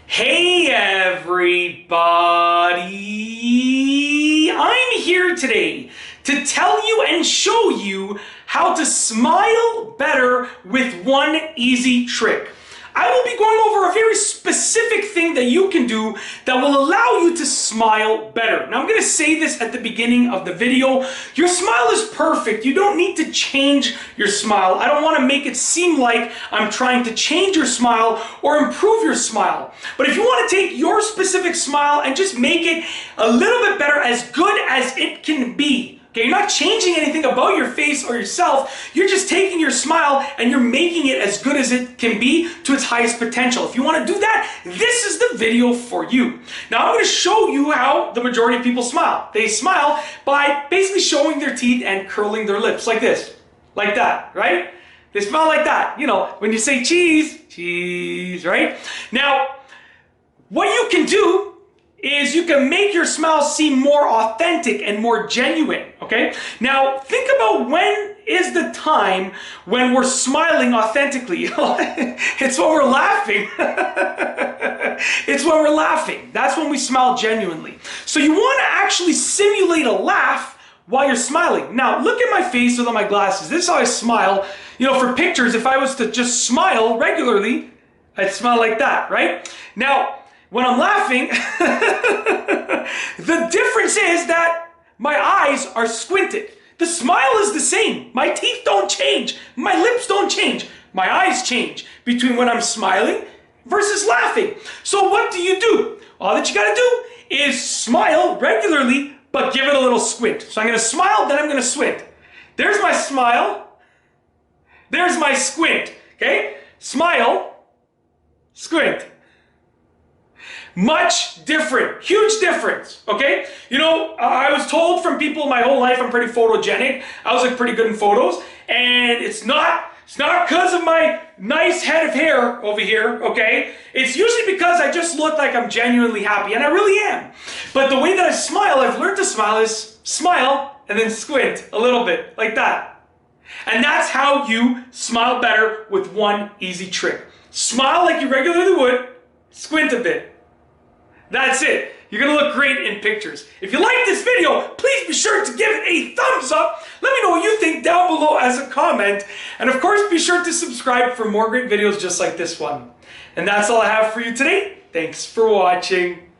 Hey everybody! I'm here today to tell you and show you how to smile better with one easy trick. I will be going over a very specific thing that you can do that will allow you to smile better. Now I'm going to say this at the beginning of the video. Your smile is perfect. You don't need to change your smile. I don't want to make it seem like I'm trying to change your smile or improve your smile. But if you want to take your specific smile and just make it a little bit better, as good as it can be, okay, you're not changing anything about your face or yourself. You're just taking your smile and you're making it as good as it can be to its highest potential. If you want to do that, this is the video for you. Now I'm going to show you how the majority of people smile. They smile by basically showing their teeth and curling their lips like this, like that, right? They smile like that. You know, when you say cheese, cheese, right? Now, what you can do is you can make your smile seem more authentic and more genuine, okay? Now, think about when is the time when we're smiling authentically. It's when we're laughing. It's when we're laughing. That's when we smile genuinely. So you want to actually simulate a laugh while you're smiling. Now, look at my face without my glasses. This is how I smile. You know, for pictures, if I was to just smile regularly, I'd smile like that, right? Now, when I'm laughing, the difference is that my eyes are squinted. The smile is the same. My teeth don't change. My lips don't change. My eyes change between when I'm smiling versus laughing. So what do? All that you gotta do is smile regularly, but give it a little squint. So I'm gonna smile, then I'm gonna squint. There's my smile. There's my squint, okay? Smile, squint. Much different, huge difference, okay? You know, I was told from people my whole life I'm pretty photogenic. I was like pretty good in photos, and it's not because of my nice head of hair over here, okay? It's usually because I just look like I'm genuinely happy, and I really am. But the way that I smile, I've learned to smile is smile and then squint a little bit, like that. And that's how you smile better with one easy trick. Smile like you regularly would, squint a bit. That's it. You're going to look great in pictures. If you like this video, please be sure to give it a thumbs up. Let me know what you think down below as a comment. And of course, be sure to subscribe for more great videos just like this one. And that's all I have for you today. Thanks for watching.